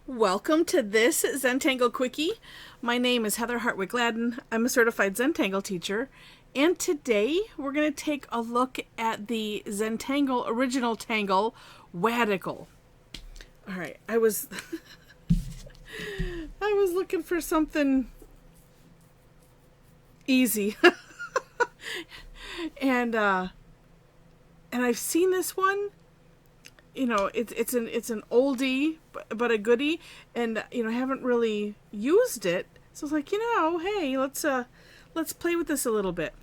Welcome to this Zentangle Quickie. My name is Heather Hartwick Gladden. I'm a certified Zentangle teacher, and today we're going to take a look at the Zentangle original tangle, Wadical. All right, I was looking for something easy, and I've seen this one. You know, it's an oldie but a goodie, and I haven't really used it, so I was like, hey, let's play with this a little bit.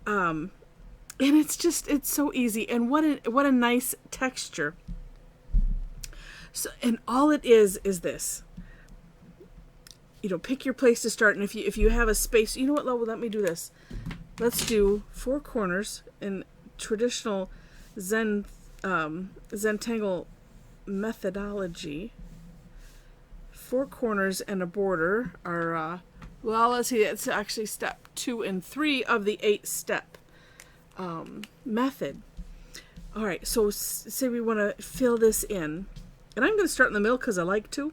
And it's so easy, and what a nice texture. So, and all it is this. Pick your place to start, and if you have a space, you know what? Let me do this. Let's do 4 corners in traditional Zentangle methodology. 4 corners and a border are let's see, it's actually step 2 and 3 of the 8-step method. All right, so say we want to fill this in, and I'm going to start in the middle because I like to,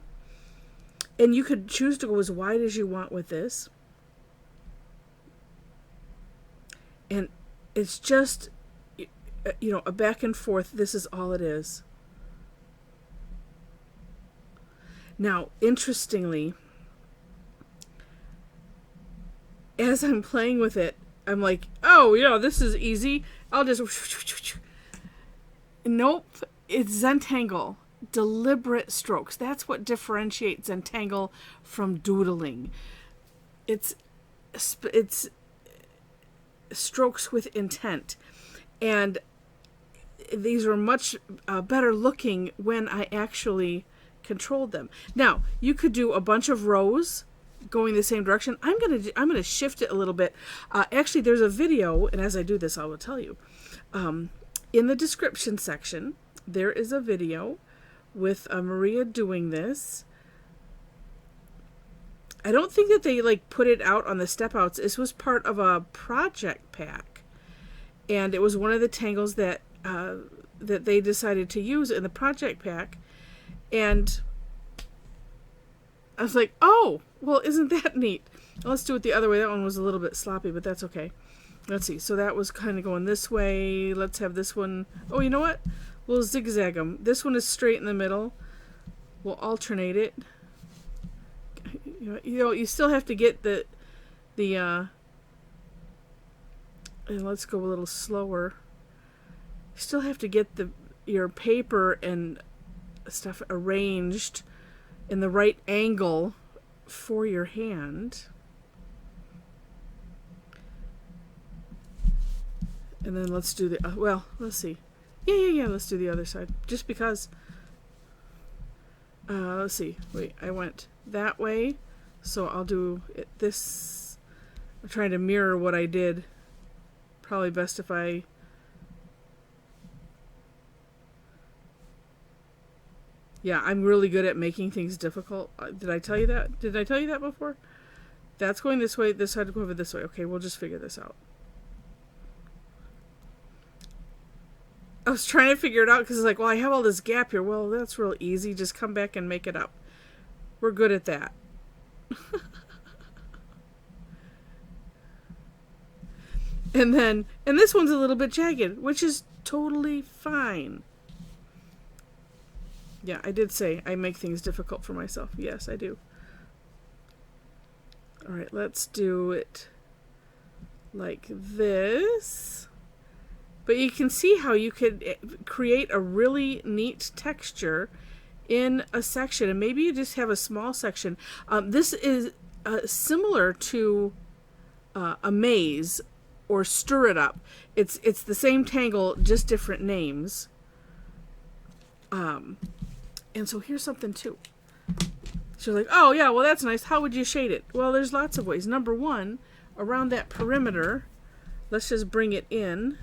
and you could choose to go as wide as you want with this, and it's just a back and forth. This is all it is. Now, interestingly, as I'm playing with it, I'm like, oh, this is easy. I'll just... Nope, it's Zentangle. Deliberate strokes. That's what differentiates Zentangle from doodling. It's strokes with intent. And these are much better looking when I actually controlled them. Now, you could do a bunch of rows going the same direction. I'm gonna shift it a little bit. Actually, there's a video, and as I do this, I will tell you. In the description section, there is a video with Maria doing this. I don't think that they put it out on the step outs. This was part of a project pack. And it was one of the tangles that they decided to use in the project pack. And I was like, oh, well, isn't that neat? Let's do it the other way. That one was a little bit sloppy, but that's okay. Let's see. So that was kind of going this way. Let's have this one. Oh, you know what? We'll zigzag them. This one is straight in the middle. We'll alternate it. You still have to get the and let's go a little slower. You still have to get your paper and stuff arranged in the right angle for your hand. And then let's do the, let's see. Yeah, let's do the other side. Just because, let's see. Wait, I went that way, so I'll do this. I'm trying to mirror what I did. Probably best if I... Yeah, I'm really good at making things difficult. Did I tell you that? Did I tell you that before? That's going this way, this side to go over this way. Okay, we'll just figure this out. I was trying to figure it out because it's like, well, I have all this gap here. Well, that's real easy. Just come back and make it up. We're good at that. And this one's a little bit jagged, which is totally fine. Yeah, I did say I make things difficult for myself. Yes, I do. All right, let's do it like this. But you can see how you could create a really neat texture in a section, and maybe you just have a small section. This is similar to a maze or stir it up. It's the same tangle, just different names. And so here's something too. She's like, oh yeah, well that's nice. How would you shade it? Well, there's lots of ways. Number one, around that perimeter, let's just bring it in.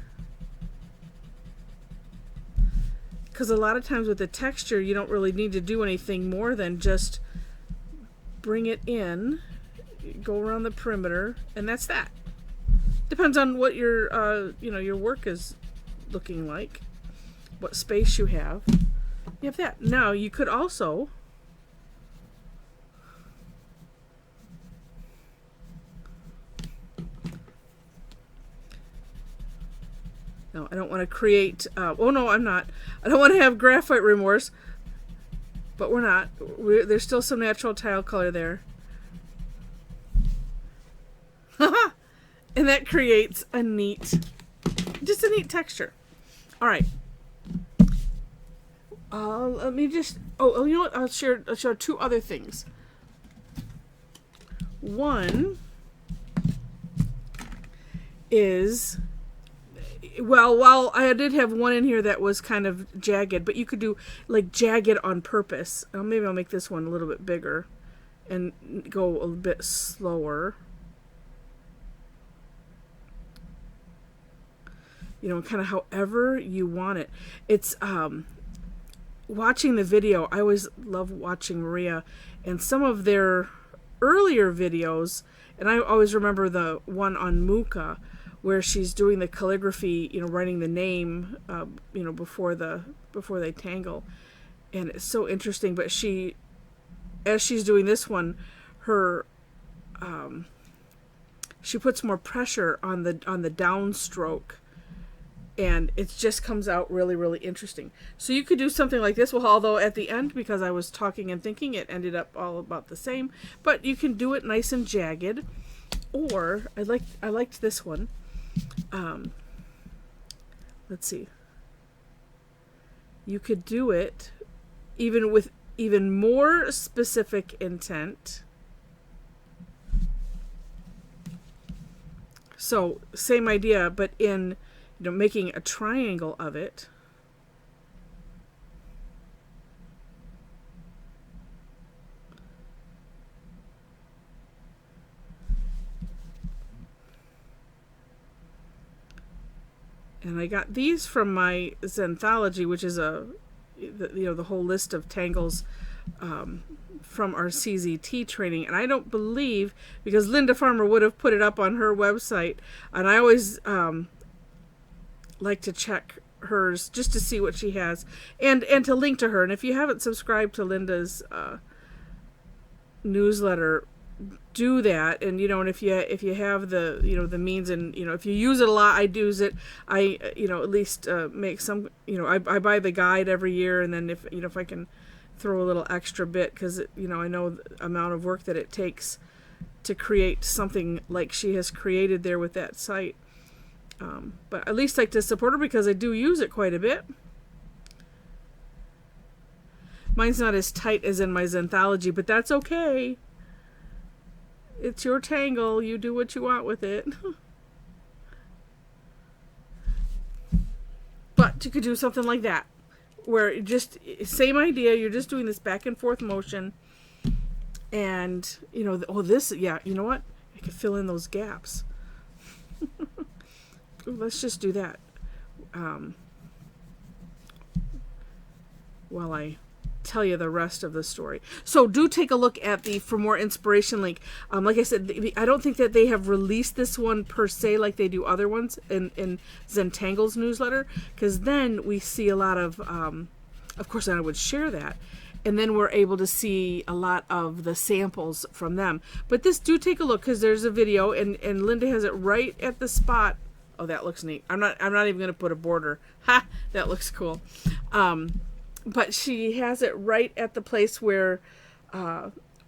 Because a lot of times with the texture, you don't really need to do anything more than just bring it in, go around the perimeter, and that's that. Depends on what your your work is looking like, what space you have. You have that. Now you could also No, I don't want to create, oh no, I'm not. I don't want to have graphite remorse, but we're not. There's still some natural tile color there. And that creates a neat, just a neat texture. All right. Let me just, oh, you know what? I'll share 2 other things. One is, well, I did have one in here that was kind of jagged, but you could do like jagged on purpose. Maybe I'll make this one a little bit bigger and go a bit slower. You know, kind of however you want it. It's watching the video. I always love watching Maria and some of their earlier videos, and I always remember the one on Muka where she's doing the calligraphy, you know, writing the name, you know, before they tangle, and it's so interesting. But as she's doing this one, her she puts more pressure on the downstroke. And it just comes out really, really interesting. So you could do something like this. Well, although at the end, because I was talking and thinking, it ended up all about the same. But you can do it nice and jagged. Or I liked this one. Let's see. You could do it even with even more specific intent. So same idea, but in, you know, making a triangle of it. And I got these from my Zenthology, which is the whole list of tangles from our CZT training. And I don't believe, because Linda Farmer would have put it up on her website, and I always like to check hers just to see what she has and to link to her. And if you haven't subscribed to Linda's newsletter, do that. And and if you have the the means, and if you use it a lot, I do use it. I at least make some, I buy the guide every year, and then if I can throw a little extra bit, because I know the amount of work that it takes to create something like she has created there with that site. But at least like to support her, because I do use it quite a bit. Mine's not as tight as in my Zenthology, but that's okay. It's your tangle. You do what you want with it. But you could do something like that, where just same idea. You're just doing this back and forth motion, and this. Yeah, you know what? I could fill in those gaps. Let's just do that while I tell you the rest of the story. So do take a look at the For More Inspiration link. Like I said, I don't think that they have released this one per se like they do other ones in Zentangle's newsletter, because then we see a lot of course I would share that, and then we're able to see a lot of the samples from them. But this, do take a look, because there's a video, and Linda has it right at the spot. Oh, that looks neat. I'm not even going to put a border. Ha! That looks cool. But she has it right at the place where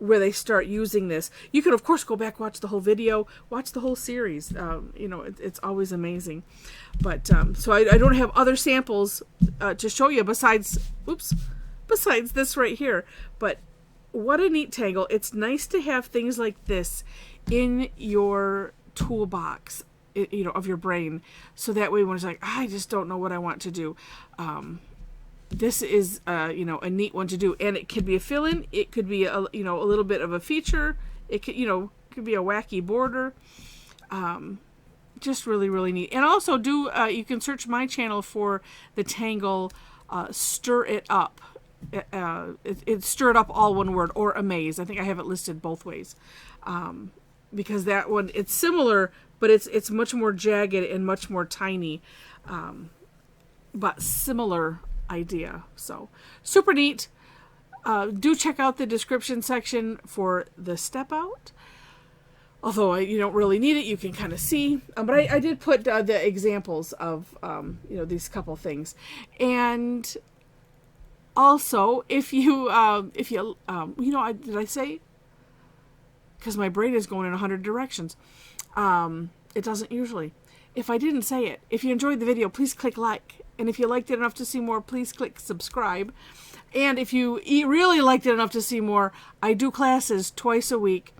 they start using this. You can, of course, go back, watch the whole video, watch the whole series. It's always amazing. But so I don't have other samples to show you besides this right here. But what a neat tangle. It's nice to have things like this in your toolbox, of your brain, so that way when it's like, I just don't know what I want to do, this is a neat one to do. And it could be a fill-in, it could be a little bit of a feature, it could could be a wacky border, just really, really neat. And also you can search my channel for the Tangle Stir It Up. It's Stir It Up, all one word, or Amaze. I think I have it listed both ways, because that one, it's similar, but it's much more jagged and much more tiny, but similar idea. So super neat. Do check out the description section for the step out. although you don't really need it, you can kind of see. But I did put the examples of, these couple things. And also, if you, did I say? Because my brain is going in 100 directions. It doesn't usually. If I didn't say it, if you enjoyed the video, please click like. And if you liked it enough to see more, please click subscribe. And if you really liked it enough to see more, I do classes twice a week.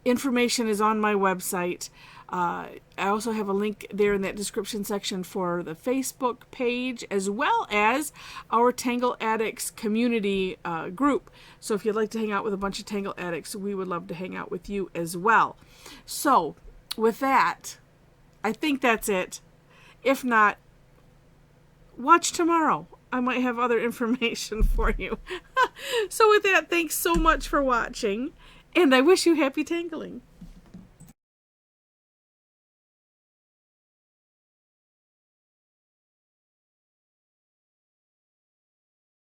Information is on my website. I also have a link there in that description section for the Facebook page, as well as our Tangle Addicts community group. So if you'd like to hang out with a bunch of Tangle Addicts, we would love to hang out with you as well. So with that, I think that's it. If not, watch tomorrow. I might have other information for you. So with that, thanks so much for watching, and I wish you happy tangling.